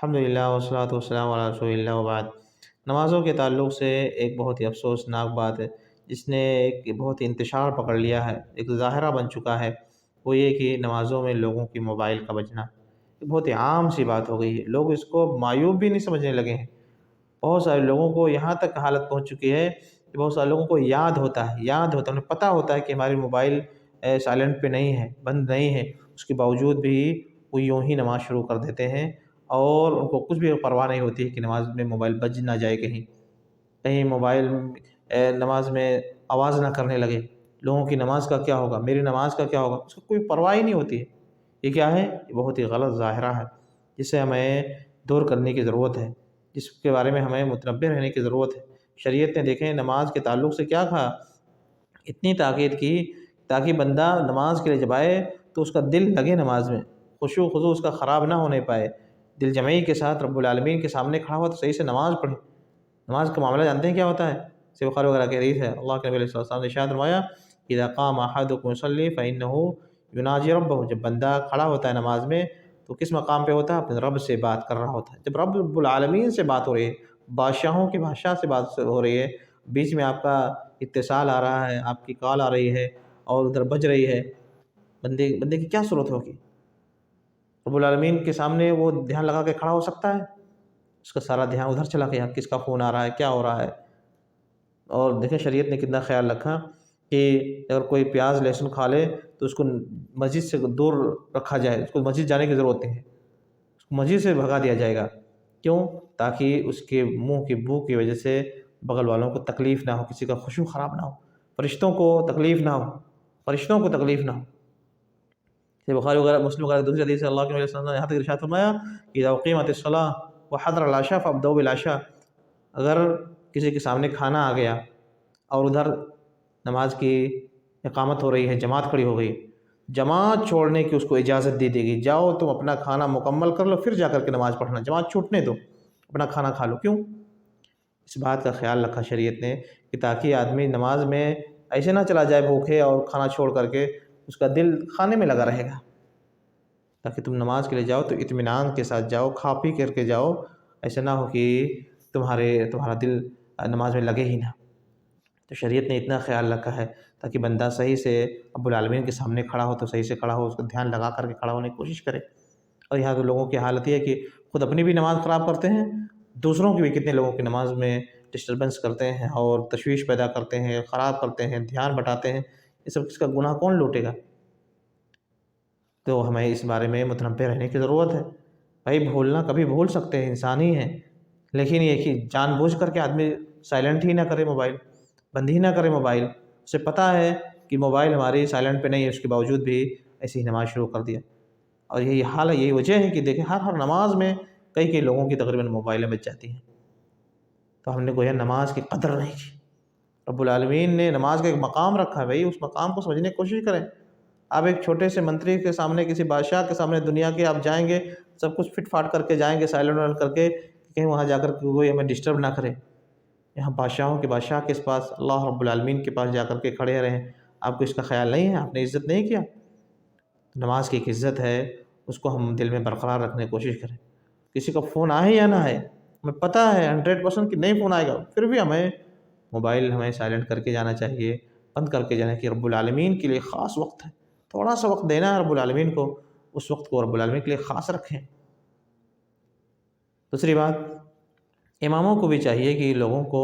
الحمدللہ والصلاۃ والسلام علی رسول اللہ وبعد۔ نمازوں کے تعلق سے ایک بہت ہی افسوسناک بات ہے جس نے ایک بہت ہی انتشار پکڑ لیا ہے، ایک ظاہرہ بن چکا ہے، وہ یہ کہ نمازوں میں لوگوں کی موبائل کا بجنا ایک بہت ہی عام سی بات ہو گئی ہے۔ لوگ اس کو معیوب بھی نہیں سمجھنے لگے ہیں۔ بہت سارے لوگوں کو یہاں تک حالت پہنچ چکی ہے کہ بہت سارے لوگوں کو یاد ہوتا ہے انہیں پتہ ہوتا ہے کہ ہماری موبائل سائلنٹ پہ نہیں ہے، بند نہیں ہے، اس کے باوجود بھی وہ یوں ہی نماز شروع کر دیتے ہیں اور ان کو کچھ بھی پرواہ نہیں ہوتی ہے کہ نماز میں موبائل بج نہ جائے، کہیں کہیں موبائل نماز میں آواز نہ کرنے لگے۔ لوگوں کی نماز کا کیا ہوگا، میری نماز کا کیا ہوگا، اس کو کوئی پرواہ ہی نہیں ہوتی ہے۔ یہ کیا ہے؟ یہ بہت ہی غلط ظاہرہ ہے جسے ہمیں دور کرنے کی ضرورت ہے، جس کے بارے میں ہمیں متنبہ رہنے کی ضرورت ہے۔ شریعت نے دیکھیں نماز کے تعلق سے کیا کہا، اتنی تاکید کی تاکہ بندہ نماز کے لیے جب آئے تو اس کا دل لگے نماز میں، خشوع و خضوع اس کا خراب نہ ہونے پائے، دل جمعی کے ساتھ رب العالمین کے سامنے کھڑا ہوا تو صحیح سے نماز پڑھے۔ نماز کا معاملہ جانتے ہیں کیا ہوتا ہے؟ صحیح بخاری وغیرہ کی حدیث ہے، اللہ کے نبی علیہ السلام نے ارشاد فرمایا اذا قام احدکم یصلی فانه یناجی ربہ، جب بندہ کھڑا ہوتا ہے نماز میں تو کس مقام پہ ہوتا ہے؟ اپنے رب سے بات کر رہا ہوتا ہے۔ جب رب العالمین سے بات ہو رہی ہے، بادشاہوں کے بادشاہ سے بات ہو رہی ہے، بیچ میں آپ کا اتصال آ رہا ہے، آپ کی کال آ رہی ہے اور ادھر بج رہی ہے، بندے کی کیا صورت ہوگی؟ رب العالمین کے سامنے وہ دھیان لگا کے کھڑا ہو سکتا ہے؟ اس کا سارا دھیان ادھر چلا گیا، کس کا فون آ رہا ہے، کیا ہو رہا ہے۔ اور دیکھیں شریعت نے کتنا خیال رکھا کہ اگر کوئی پیاز لہسن کھا لے تو اس کو مسجد سے دور رکھا جائے، اس کو مسجد جانے کی ضرورت نہیں ہے، اس کو مسجد سے بھگا دیا جائے گا۔ کیوں؟ تاکہ اس کے منہ کی بو کی وجہ سے بغل والوں کو تکلیف نہ ہو، کسی کا خشوع خراب نہ ہو، فرشتوں کو تکلیف نہ ہو، فرشتوں کو تکلیف نہ ہو۔ بخاری وغیرہ مسلم وغیرہ دوسری حدیث ہے، اللہ کے نبی صلی اللہ علیہ وسلم نے یہاں تک ارشاد فرمایا اذا اقیمت الصلاۃ وحضر العشاء فابدؤوا بالعشاء، اگر کسی کے سامنے کھانا آ گیا اور ادھر نماز کی اقامت ہو رہی ہے، جماعت کھڑی ہو گئی، جماعت چھوڑنے کی اس کو اجازت دے دی گئی، جاؤ تم اپنا کھانا مکمل کر لو پھر جا کر کے نماز پڑھنا، جماعت چھوٹنے دو، اپنا کھانا کھا لو۔ کیوں؟ اس بات کا خیال رکھا شریعت نے کہ تاکہ آدمی نماز میں ایسے نہ چلا جائے بھوکے اور کھانا چھوڑ کر کے اس کا دل کھانے میں لگا رہے گا، تاکہ تم نماز کے لیے جاؤ تو اطمینان کے ساتھ جاؤ، کھا پی کر کے جاؤ، ایسا نہ ہو کہ تمہارا دل نماز میں لگے ہی نہ۔ تو شریعت نے اتنا خیال رکھا ہے تاکہ بندہ صحیح سے رب العالمین کے سامنے کھڑا ہو تو صحیح سے کھڑا ہو، اس کو دھیان لگا کر کے کھڑا ہونے کی کوشش کرے۔ اور یہاں تو لوگوں کی حالت یہ ہے کہ خود اپنی بھی نماز خراب کرتے ہیں، دوسروں کی بھی کتنے لوگوں کی نماز میں ڈسٹربنس کرتے ہیں اور تشویش پیدا کرتے ہیں، خراب کرتے ہیں، دھیان بٹاتے ہیں۔ یہ سب اس کا گناہ کون لوٹے گا؟ تو ہمیں اس بارے میں متنبہ رہنے کی ضرورت ہے۔ بھائی بھولنا کبھی بھول سکتے ہیں، انسان ہی ہیں، لیکن یہ کہ جان بوجھ کر کے آدمی سائلنٹ ہی نہ کرے، موبائل بند ہی نہ کرے۔ موبائل اسے پتہ ہے کہ موبائل ہماری سائلنٹ پہ نہیں ہے، اس کے باوجود بھی ایسی ہی نماز شروع کر دیا۔ اور یہی حال ہے، یہی وجہ ہے کہ دیکھیں ہر نماز میں کئی لوگوں کی تقریباً موبائلیں بج جاتی ہیں۔ تو ہم نے گویا نماز کی قدر نہیں کی۔ رب العالمین نے نماز کا ایک مقام رکھا ہے، بھائی اس مقام کو سمجھنے کی کوشش کریں۔ آپ ایک چھوٹے سے منتری کے سامنے، کسی بادشاہ کے سامنے دنیا کے آپ جائیں گے، سب کچھ فٹ فاٹ کر کے جائیں گے، سائلنٹ کر کے، کہیں وہاں جا کر کوئی ہمیں ڈسٹرب نہ کرے۔ یہاں بادشاہوں کے بادشاہ کے پاس، اللہ رب العالمین کے پاس جا کر کے کھڑے رہیں، آپ کو اس کا خیال نہیں ہے؟ آپ نے عزت نہیں کیا؟ نماز کی ایک عزت ہے، اس کو ہم دل میں برقرار رکھنے کی کوشش کریں۔ کسی کا فون آئے یا نہ آئے، ہمیں پتہ ہے 100% کہ نہیں فون آئے گا، پھر بھی موبائل ہمیں سائلنٹ کر کے جانا چاہیے، بند کر کے جانا چاہیے۔ رب العالمین کے لیے خاص وقت ہے، تھوڑا سا وقت دینا ہے رب العالمین کو، اس وقت کو رب العالمین کے لیے خاص رکھیں۔ دوسری بات، اماموں کو بھی چاہیے کہ لوگوں کو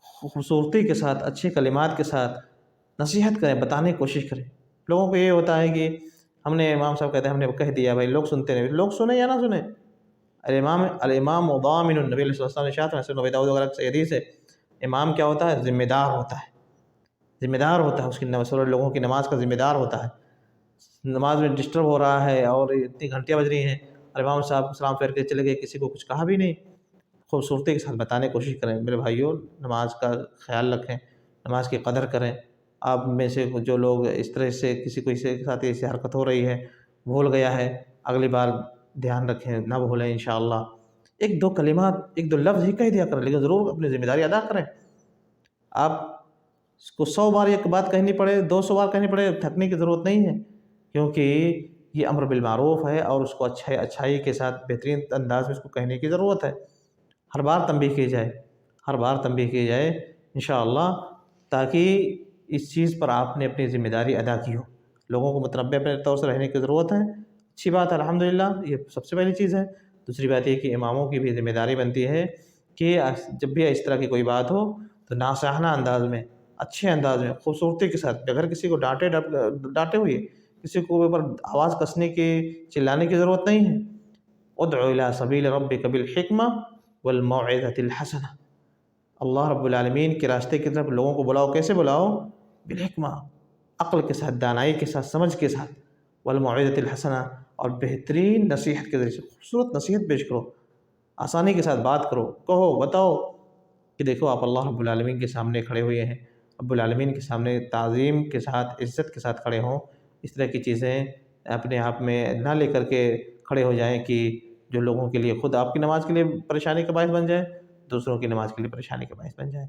خوبصورتی کے ساتھ، اچھے کلمات کے ساتھ نصیحت کریں، بتانے کی کوشش کریں۔ لوگوں کو یہ ہوتا ہے کہ ہم نے، امام صاحب کہتے ہیں ہم نے کہہ دیا، بھائی لوگ سنتے نہیں، لوگ سنیں یا نہ سنیں، الامام ضامن، النبی علیہ السلام نے ارشاد ہے، نبی داؤد وغیرہ کی حدیث ہے، امام کیا ہوتا ہے؟ ذمہ دار ہوتا ہے، ذمہ دار ہوتا ہے، اس کی لوگوں کی نماز کا ذمہ دار ہوتا ہے۔ نماز میں ڈسٹرب ہو رہا ہے اور اتنی گھنٹیاں بج رہی ہیں، امام صاحب سلام پھیر کے چلے گئے، کسی کو کچھ کہا بھی نہیں، خوبصورتی کے ساتھ بتانے کی کوشش کریں۔ میرے بھائیوں، نماز کا خیال رکھیں، نماز کی قدر کریں۔ آپ میں سے جو لوگ اس طرح سے کسی کو اس کے ساتھ ایسی حرکت ہو رہی ہے، بھول گیا ہے، اگلی بار دھیان رکھیں، نہ بھولیں انشاءاللہ۔ ایک دو کلمات، ایک دو لفظ ہی کہہ دیا کریں، لیکن ضرور اپنی ذمہ داری ادا کریں۔ آپ اس کو 100 بار ایک بات کہنی پڑے، 200 بار کہنی پڑے، تھکنے کی ضرورت نہیں ہے، کیونکہ یہ امر بالمعروف ہے اور اس کو اچھائی کے ساتھ بہترین انداز میں اس کو کہنے کی ضرورت ہے، ہر بار تنبیہ کی جائے، ہر بار تنبیہ کی جائے انشاءاللہ، تاکہ اس چیز پر آپ نے اپنی ذمہ داری ادا کی ہو۔ لوگوں کو متنبع اپنے طور سے رہنے کی ضرورت ہے، اچھی بات ہے الحمدللہ، یہ سب سے پہلی چیز ہے۔ دوسری بات یہ کہ اماموں کی بھی ذمہ داری بنتی ہے کہ جب بھی اس طرح کی کوئی بات ہو تو ناصحانہ انداز میں، اچھے انداز میں، خوبصورتی کے ساتھ، بغیر کسی کو ڈانٹے ہوئے، کسی کو اوپر آواز کسنے کی، چلانے کی ضرورت نہیں ہے۔ ادع الی سبیل ربک بالحکمہ والموعظۃ الحسنہ، اللہ رب العالمین کے راستے کی طرف لوگوں کو بلاؤ، کیسے بلاؤ؟ بالحکمہ، عقل کے ساتھ، دانائی کے ساتھ، سمجھ کے ساتھ، والموعظۃ الحسنہ، اور بہترین نصیحت کے ذریعے سے، خوبصورت نصیحت پیش کرو، آسانی کے ساتھ بات کرو، کہو، بتاؤ کہ دیکھو آپ اللہ رب العالمین کے سامنے کھڑے ہوئے ہیں، رب العالمین کے سامنے تعظیم کے ساتھ، عزت کے ساتھ کھڑے ہوں۔ اس طرح کی چیزیں اپنے آپ میں نہ لے کر کے کھڑے ہو جائیں کہ جو لوگوں کے لیے، خود آپ کی نماز کے لیے پریشانی کا باعث بن جائے، دوسروں کی نماز کے لیے پریشانی کا باعث بن جائے۔